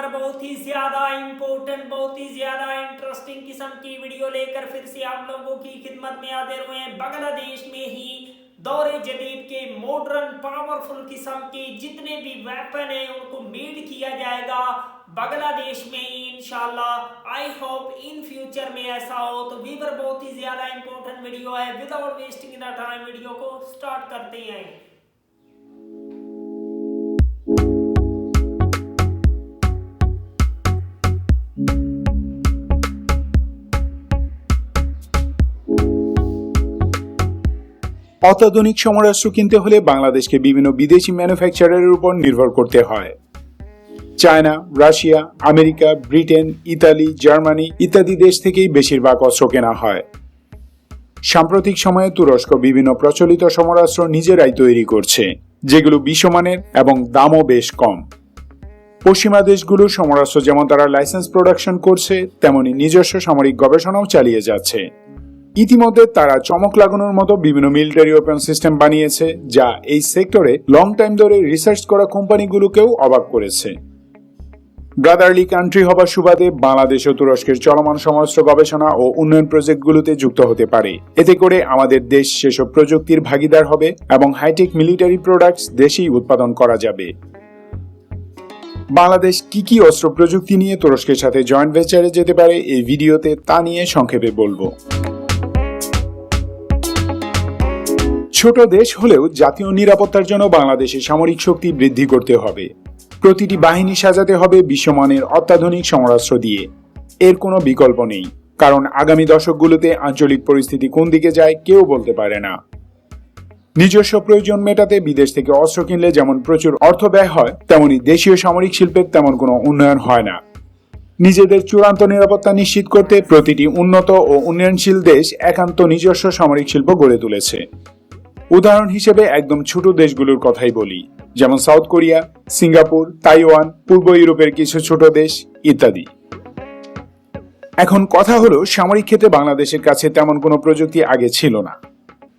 पर बहुत ही ज्यादा इम्पोर्टेंट, बहुत ही ज्यादा इंटरेस्टिंग किस्म की वीडियो लेकर फिर से आप लोगों की खिदमत में हाजिर हुए हैं। बांग्लादेश में ही दौरे जदीद के मॉडर्न पावरफुल किस्म के जितने भी वेपन है उनको मेड किया जाएगा बांग्लादेश में ही इंशाल्लाह। आई होप इन फ्यूचर में ऐसा हो। तो वीवर बहुत ही ज्यादा इंपॉर्टेंट वीडियो है। Without wasting the time video को स्टार्ट करते हैं। অত্যাধুনিক সমরাস্ত্র কিনতে হলে বাংলাদেশকে বিভিন্ন বিদেশি ম্যানুফ্যাকচারারের উপর নির্ভর করতে হয়। China, Russia, America, Britain, Italy, Germany ইত্যাদি দেশ থেকেই বেশিরভাগ অস্ত্র কেনা হয়। সাম্প্রতিক সময়ে তুরস্ক বিভিন্ন প্রচলিত সমরাস্ত্র নিজেরাই তৈরি করছে, যেগুলো বিশ্বমানের এবং দামও বেশ কম। পশ্চিমা দেশগুলো সমরাস্ত্র যেমন তারা লাইসেন্স প্রোডাকশন করছে, তেমনি নিজস্ব সামরিক গবেষণাও চালিয়ে যাচ্ছে। ইতিমধ্যে তারা চমক লাগানোর মতো বিভিন্ন মিলিটারি ওয়েপন সিস্টেম বানিয়েছে, যা এই সেক্টরে লং টাইম ধরে রিসার্চ করা কোম্পানিগুলোকেও অবাক করেছে। ব্রাদারলি কান্ট্রি হবার সুবাদে বাংলাদেশ ও তুরস্কের চলমান সমরাস্ত্র গবেষণা ও উন্নয়ন প্রজেক্টগুলোতে যুক্ত হতে পারে। এতে করে আমাদের দেশ সেসব প্রযুক্তির ভাগিদার হবে এবং হাইটেক মিলিটারি প্রোডাক্টস দেশেই উৎপাদন করা যাবে। বাংলাদেশ কি কি অস্ত্র প্রযুক্তি নিয়ে তুরস্কের সাথে জয়েন্ট ভেঞ্চারে যেতে পারে এই ভিডিওতে তা নিয়ে সংক্ষেপে বলবো। ছোট দেশ হলেও জাতীয় নিরাপত্তার জন্য বাংলাদেশের সামরিক শক্তি বৃদ্ধি করতে হবে। প্রতিটি বাহিনী সাজাতে হবে বিশ্বমানের অত্যাধুনিক সমরাস্ত্র দিয়ে। এর কোনো বিকল্প নেই, কারণ আগামী দশকগুলোতে আঞ্চলিক পরিস্থিতি কোন দিকে যায় কেউ বলতে পারে না। নিজস্ব প্রয়োজন মেটাতে বিদেশ থেকে অস্ত্র কিনলে যেমন প্রচুর অর্থ ব্যয় হয়, তেমনি দেশীয় সামরিক শিল্পের তেমন কোনো উন্নয়ন হয় না। নিজেদের চূড়ান্ত নিরাপত্তা নিশ্চিত করতে প্রতিটি উন্নত ও উন্নয়নশীল দেশ একান্ত নিজস্ব সামরিক শিল্প গড়ে তুলেছে। উদাহরণ হিসেবে একদম ছোট দেশগুলোর কথাই বলি, যেমন সাউথ কোরিয়া, সিঙ্গাপুর, তাইওয়ান, পূর্ব ইউরোপের কিছু ছোট দেশ ইত্যাদি। এখন কথা হলো, সামরিক ক্ষেত্রে বাংলাদেশের কাছে তেমন কোনো প্রযুক্তি আগে ছিল না।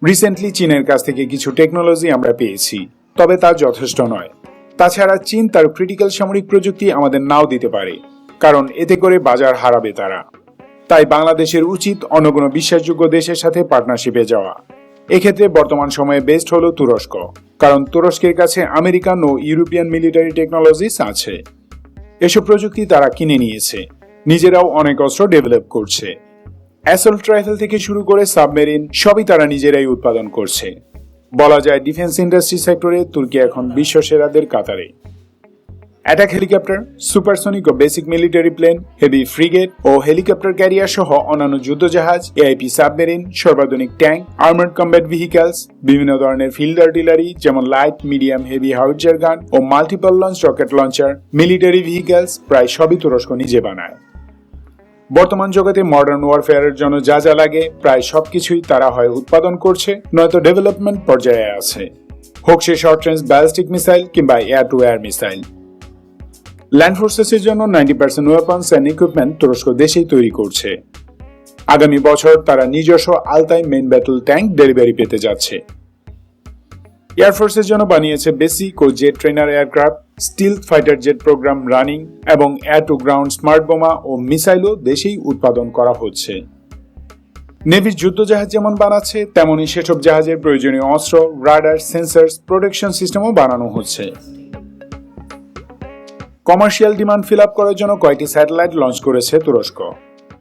রিসেন্টলি চীনের কাছ থেকে কিছু টেকনোলজি আমরা পেয়েছি, তবে তা যথেষ্ট নয়। তাছাড়া চীন তার ক্রিটিক্যাল সামরিক প্রযুক্তি আমাদের নাও দিতে পারে, কারণ এতে করে বাজার হারাবে তারা। তাই বাংলাদেশের উচিত অন্য কোনো বিশ্বাসযোগ্য দেশের সাথে পার্টনারশিপে যাওয়া। এক্ষেত্রে বর্তমান সময়ে বেস্ট হলো তুরস্ক, কারণ তুরস্কের কাছে আমেরিকান ও ইউরোপিয়ান মিলিটারি টেকনোলজিস আছে। এসব প্রযুক্তি তারা কিনে নিয়েছে, নিজেরাও অনেক অস্ত্র ডেভেলপ করছে। অ্যাসল্ট রাইফেল থেকে শুরু করে সাবমেরিন সবই তারা নিজেরাই উৎপাদন করছে। বলা যায় ডিফেন্স ইন্ডাস্ট্রি সেক্টরে তুর্কি এখন বিশ্ব সেরাদের কাতারে। অ্যাটাক হেলিকপ্টার, সুপারসনিক ও basic military plane, heavy frigate ও হেলিকপ্টার ক্যারিয়ার সহ অন্যান্য যুদ্ধজাহাজ, এআইপি সাবমেরিন, সর্বাধুনিক ট্যাঙ্ক, আর্মার্ড কম্ব্যাট ভেহিকলস, বিভিন্ন ধরনের ফিল্ড আর্টিলারি যেমন light, medium, heavy howitzer gun ও multiple launch rocket launcher, military vehicles প্রায় সবই তুরস্ক নিজে বানায়। বর্তমান জগতে মডার্ন ওয়ারফেয়ারের জন্য যা যা লাগে প্রায় সবকিছুই তারা হয় উৎপাদন করছে, নয়তো ডেভেলপমেন্ট পর্যায়ে আছে, হোক সে শর্ট রেঞ্জ ব্যালিস্টিক মিসাইল কিংবা air to air missile. Land ফোর্সেসের জন্য 90% ওয়েপন্স অ্যান্ড ইকুইপমেন্ট তুরস্ক দেশেই তৈরি করছে। আগামী বছর তারা নিজস্ব Altay main battle tank delivery পেতে যাচ্ছে। এয়ারফোর্সের জন্য বানিয়েছে বেসিক ও jet trainer aircraft, stealth fighter jet program running এবং এয়ার টু গ্রাউন্ড স্মার্ট বোমা ও মিসাইলও দেশেই উৎপাদন করা হচ্ছে। নেভির যুদ্ধজাহাজ যেমন বানাচ্ছে, তেমনি সেসব জাহাজের প্রয়োজনীয় অস্ত্র, রাডার, সেন্সরস, প্রোটেকশন সিস্টেমও বানানো হচ্ছে। কমার্শিয়াল ডিমান্ড ফিল আপ করার জন্য কয়েকটি স্যাটেলাইট লঞ্চ করেছে তুরস্ক।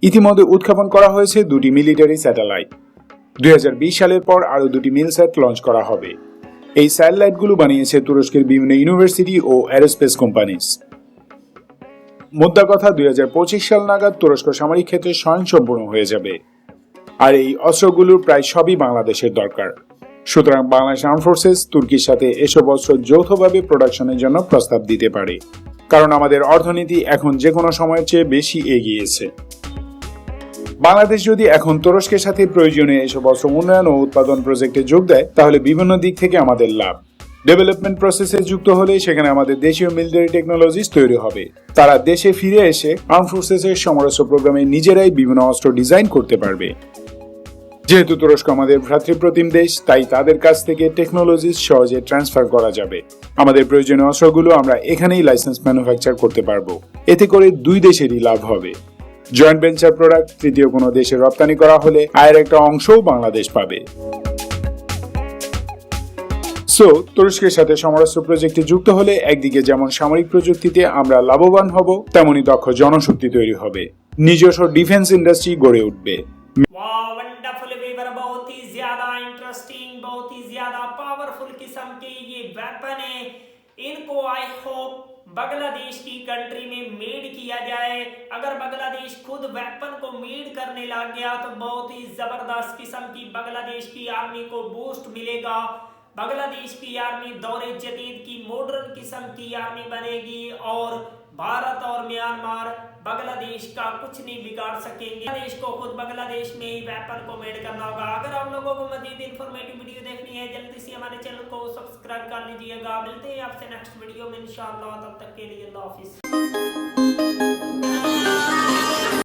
ইতিমধ্যে উৎক্ষেপণ করা হয়েছে 2টি মিলিটারি স্যাটেলাইট। 2020 সালের পর আরো 2টি মিলস্যাট লঞ্চ করা হবে। এই স্যাটেলাইটগুলো বানিয়েছে তুরস্কের বিভিন্ন ইউনিভার্সিটি ও এরোস্পেস কোম্পানিজ। মোদ্দা কথা, 2025 সাল নাগাদ তুরস্ক সামরিক ক্ষেত্রে স্বয়ংসম্পূর্ণ হয়ে যাবে। আর এই অস্ত্রগুলোর প্রায় সবই বাংলাদেশের দরকার। সুতরাং বাংলাদেশ আর্ম ফোর্সেস তুর্কির সাথে এসব অস্ত্র যৌথভাবে প্রোডাকশনের জন্য প্রস্তাব দিতে পারে, কারণ আমাদের অর্থনীতি এখন যে কোনো সময়ের চেয়ে বেশি এগিয়েছে। বাংলাদেশ যদি এখন তুরস্কের সাথে প্রয়োজনীয় এসব অস্ত্র উন্নয়ন ও উৎপাদন প্রজেক্টে যোগ দেয়, তাহলে বিভিন্ন দিক থেকে আমাদের লাভ। ডেভেলপমেন্ট প্রসেসে যুক্ত হলে সেখানে আমাদের দেশীয় মিলিটারি টেকনোলজিস তৈরি হবে। তারা দেশে ফিরে এসে আর্ম ফোর্সেসের সমরাস্ত্র প্রোগ্রামে নিজেরাই বিভিন্ন অস্ত্র ডিজাইন করতে পারবে। যেহেতু তুরস্ক আমাদের ভ্রাতৃপ্রতিম দেশ, তাই তাদের কাছ থেকে টেকনোলজি সহজে ট্রান্সফার করা যাবে। আমাদের প্রয়োজনীয় অস্ত্রগুলো আমরা এখানেই লাইসেন্স ম্যানুফ্যাকচার করতে পারবো। এতে করে দুই দেশেরই লাভ হবে। জয়েন্ট ভেঞ্চার প্রোডাক্ট তৃতীয় কোনো দেশে রপ্তানি করা হলে আয়ের একটা অংশও বাংলাদেশ পাবে। তুরস্কের সাথে সমরাস্ত্র প্রজেক্টে যুক্ত হলে একদিকে যেমন সামরিক প্রযুক্তিতে আমরা লাভবান হব, তেমনি দক্ষ জনশক্তি তৈরি হবে, নিজস্ব ডিফেন্স ইন্ডাস্ট্রি গড়ে उठবে। वाह वंडरफुल वेवर, बहुत ही ज्यादा इंटरेस्टिंग, बहुत ही ज्यादा पावरफुल किस्म के ये वेपन है। इनको आई होप बांग्लादेश की कंट्री में मेड किया जाए। अगर बांग्लादेश खुद वेपन को मेड करने लग गया तो बहुत ही जबरदस्त किस्म की बांग्लादेश की आर्मी को बूस्ट मिलेगा। बांग्लादेश की आर्मी दौरे जदीद की मॉडर्न किस्म की आर्मी बनेगी और भारत और म्यांमार बांग्लादेश का कुछ नहीं बिगाड़ सकेंगे। बांग्लादेश को खुद बांग्लादेश में ही वेपन को मेड करना होगा। अगर आप लोगों को मजीद इंफॉर्मेटिव वीडियो देखनी है, जल्दी से हमारे चैनल को सब्सक्राइब कर लीजिएगा। मिलते हैं आपसे नेक्स्ट वीडियो में इंशाअल्लाह, तब तक के लिए अल्लाह हाफिज।